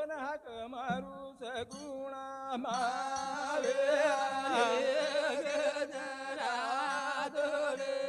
નાક મારું સગુણા માવે ગજરા દોરે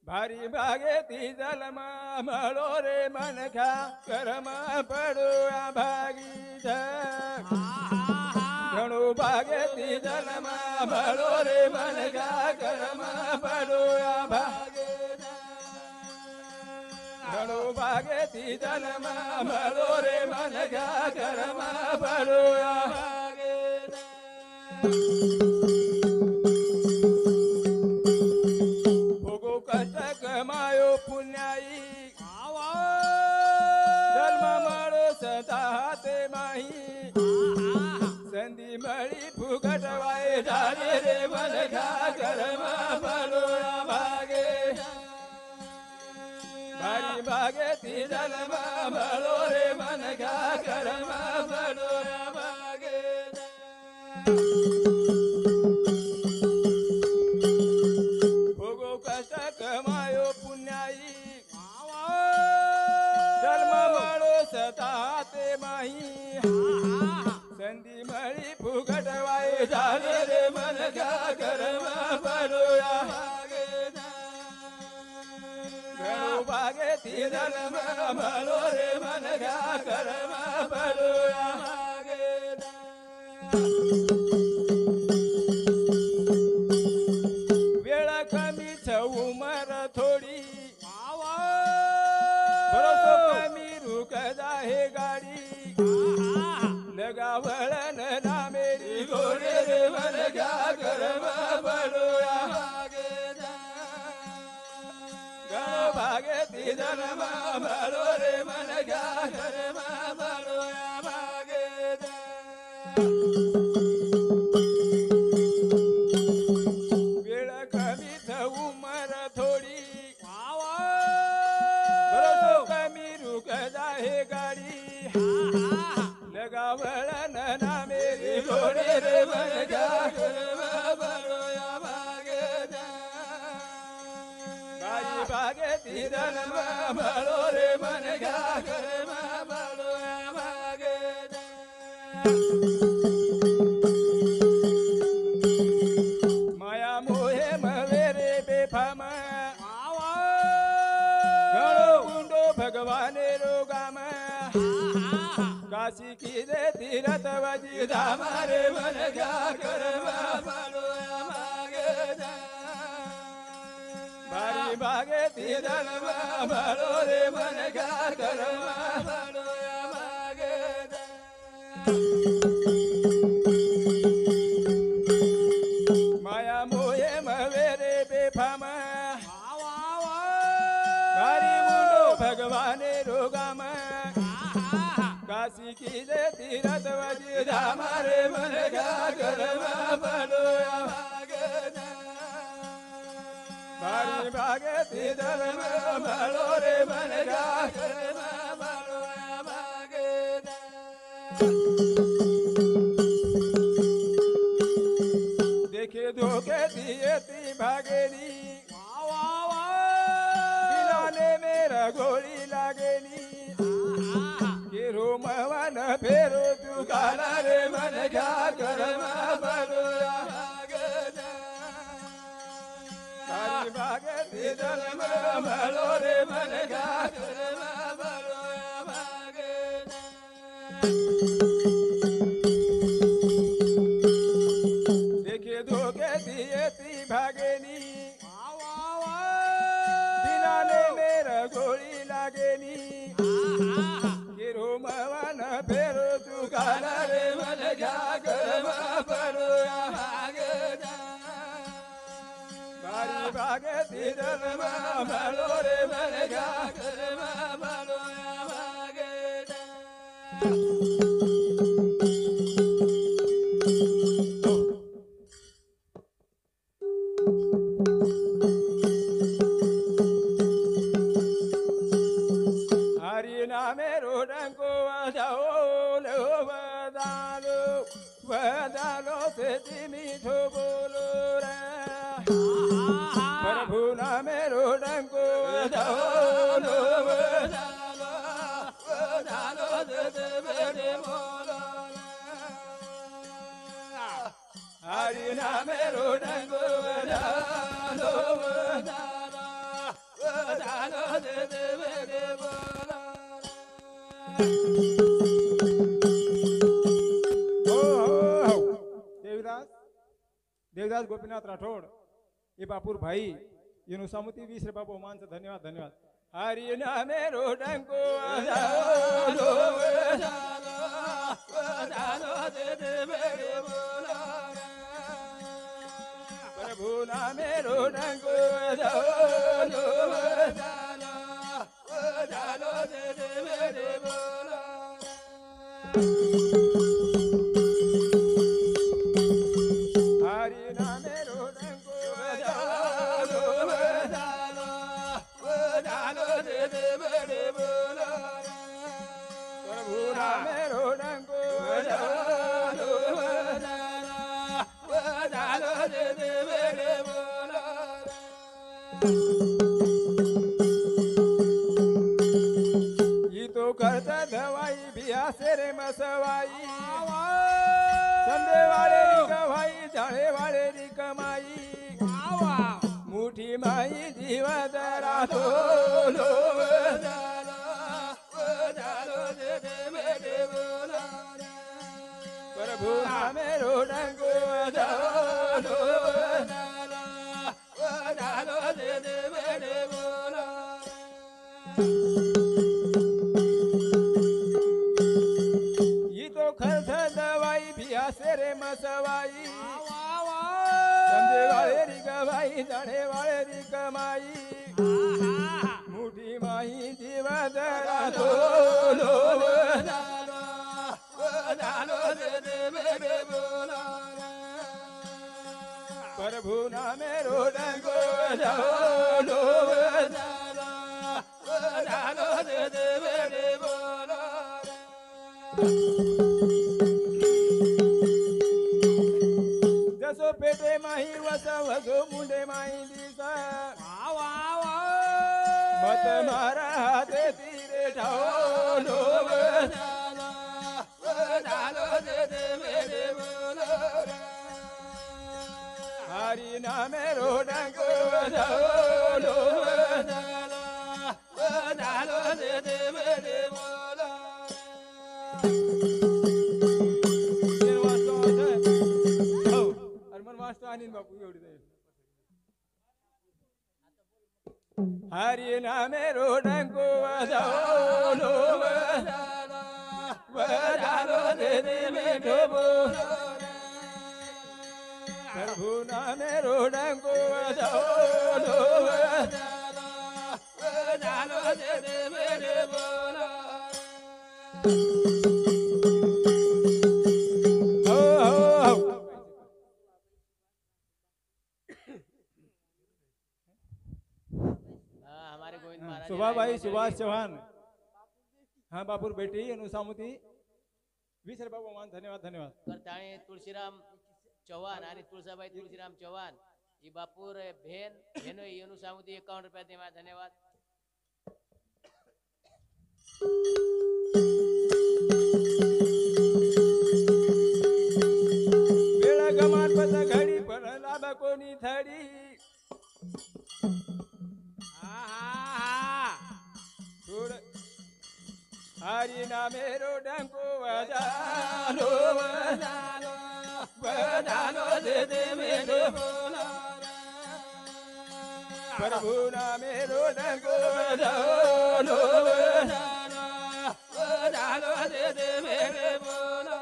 भारी भागे ती जलमा मळो रे मनखा कर्म पडो भागी घणो भागे ती जलमा मळो रे मनखा कर्म पडो भागे घणो भागे ती जलमा मळो रे मनखा कर्म पडो भागे कमायो पुण्याई जन्म माळो सदाते माही संधी मळी फुगटवाय झाले रे मनखा कर्म पडो भागे भारी भागे ती जन्म मळो रे मनखा कर्म पडो भागे भोगो कष्ट कमायो पुण्याई जन्म माळो सताते माही संधी मळी फुगटवाय झाले रे मनखा कर्म पडो भागे घणो भागे ती जन्म मळो रे मनखा कर्म पडो भागे उमर थोडी भरोसो कमी रुक जाहे गाडी लगावळन ना मेरी घोडे रे मनखा कर्म पडो भागे घणो भागे ती जन्म मळो रे मनखा कर्म पडो भागे वेळ कमीच उमर थोडी भरोसो कमी रुक जाहे गाडी लगावळन ना मेरी घोडे रे मनखा कर्म पडो भागे भारी भागे ती जन्म मळो रे मनखा कर्म पडो भागे माया मोहे मवे रे बेफाम घणो ऊंडो भगवाने रो गाम काशी की दे तीरथ वजी धाम रे मनखा कर्म पडो भागे भारी भागे ती जन्म मळो रे मनखा कर्म पडो भागे माया मोहे मवे रे बेफाम भारी ऊंडो भगवाने रो गाम काशी की जे तीरथ वजी धाम रे मन का कर्मा पड़ोया भारी भागे ती धर्म भलो रे मन का कर्मा पड़ोया भागे देखे धोखे दिए ती भागेनी बिलाने मेरा गोली लागेनी गिरो मवन फेरो तू गाना रे मन का कर्मा पड़ोया भारी भागे ती धर्म भलो रे मन का कर्मा पड़ोया भागे देखे धोखे दिए ती भागेनी बिनाने मेरा गोली लागेनी गिरो मवन फेरो तू गाना रे मन का कर्मा पड़ोया भागे भारी भागे ती धर्म भलो रे मन का कर्मा पड़ोया भागे हरि नामे रोडंको वजाओ वदालो से मीठो बोलो रे प्रभु नामे रोडंको वजाओ वदालो से बेटे बोलो हरि नामे रोडंको वजाओ वदालो से बेटे बोलो देवदास गोपीनाथ राठोड ये बापूर भाई येनु सामुती 20 रुपया बहुमान से धन्यवाद धन्यवाद हरि नामे रोडंको वजालो प्रभु नामे रोडंको वजालो हरि नामे रोडंको वजालो प्रभु नामे रोडंको वजालो ये तो करता दवाई बिया से रे मसवाई संदे वाले री गवाई जाने वाले री कमाई मुठी माई जीवा दरा तो लो प्रभु नामे रोडंको वजालो ये तो खर्च दवाई बिया से रे मसवाई संदे वाले री गवाई जाने वाले री कमाई मुठी माई जीवा दरा तो लो प्रभु नामे रोडंको वजालो जसो पेटे माही वसा वसो मुंडे माही दिसा मत मारा हाथे तीरे ठाओ हरि नामे रोडंको वजालो हरि नामे रोडंको वजालो प्रभु नामे रोडंको वजालो हमारे गोविंद महाराज सुभाबाई सुभाष चौहान हाँ बापुर बेटी अनुसामुती 20 रुपये बहुमान धन्यवाद धन्यवाद करताणी तुळशीराम चव्हाण आणि तुळसाबाई तुळशीराम चव्हाण ही बापूर भेन भेनो अनुसामुती 51 रुपये धन्यवाद धन्यवाद वेळा गमान पत घडी पण लाभ कोणी थडी थोड हरी नामे रो डंको वजानो वजानो वजानो दे दे मेरे बोला प्रभु नामे रो डंको वजानो वजानो वजानो दे दे मेरे बोला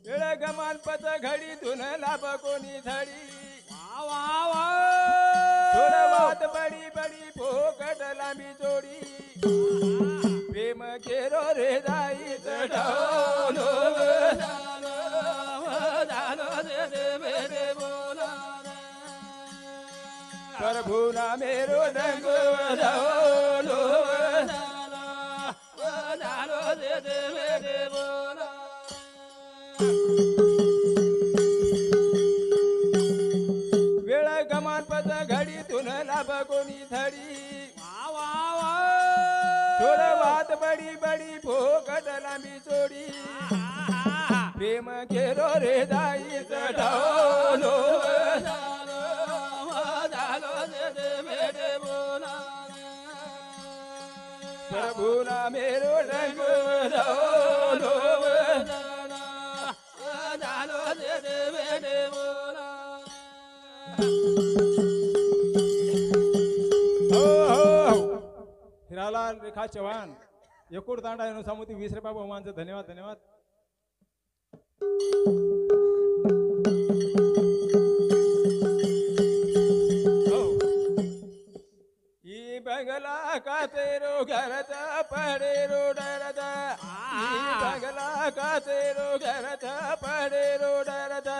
वेळ गमान पत घडी तुन लाभ कोणी धडी थोडं वाद बडी बडी फोकट लांबी जोडी प्रेम केरो रे जाई चढवलो दे दे मेरे बोला प्रभु ना मेरो रंग वजावलो दे दे मेरे बोला वेळ गमान पत घडीतून लाभ कोणी धडी थोडं वाद बडी बडी फोकट लांबी चोडी प्रेम केलो रे दाई चढवलो दे दे मेरे बोला प्रभु ना मेरो रंग वजावलो दे दे मेरे बोला हिरालाल रेखा चव्हाण एकूण तांडा अनुसामुती 20 रुपये बहुमानचं धन्यवाद धन्यवाद ई बंगला का तेरो घरचा पडे रो डरदा ई बंगला का तेरो घरचा पडे रो डरदा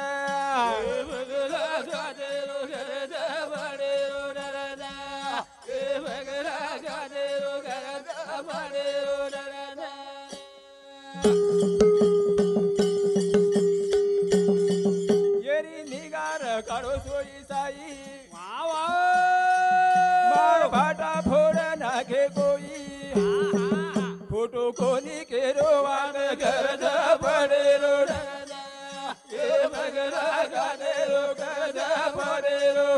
बंगला का तेरो घरचा पडे रो डरदा ए बंगला का तेरो घरचा पडे रो डरदा येरी निगार काढो सोयी साई मार भाटा फोड़ नाखे कोई फोटो कोनी के रोवान घर जा पड़े रो ये बगला गाने रो घर जा पड़े रो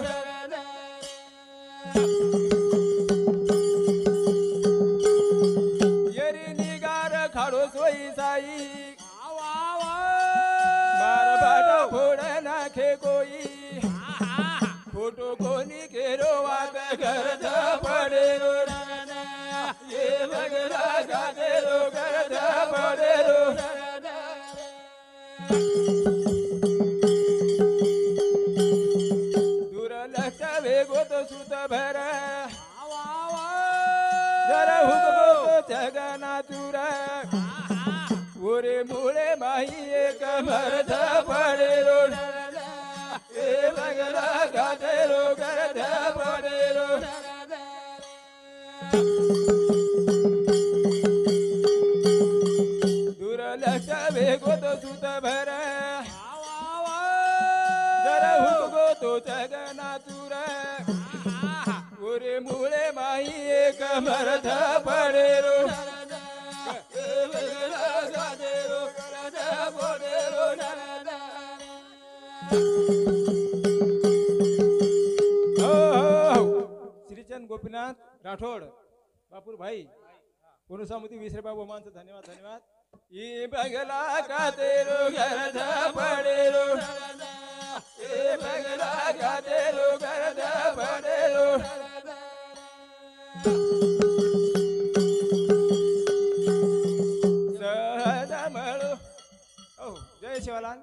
येरी निगार खाड़ो सोई साई मार भाटा फोड़ नाखे कोई फोटो कोनी के रोवात घर जा पड़े रो ये बगला गाने रो घर जा पड़े रो दूर लक्ष्य वेगो तो सुत भर जरा हुकमो तो जगना तुरा ओरे मुळे माही एक भर जा पड़े रो ए बगला गाते रो घर जा पड़े रो दूर लक्ष्य वेगो तो सुत भर जरा हुकगो तो जगना तुर ओरे मुळे माही एक भर जा पड़े रो ए बगला गाते रो घर जा पड़े रो श्रीचंद गोपीनाथ राठोड बापूर भाई पुनुसामुती 20 रुपये बहुमानचं धन्यवाद धन्यवाद ई बगला का तेरो घर जा पड़े रो ए बगला का तेरो घर जा पड़े रो सहज मळो जय शिवलाल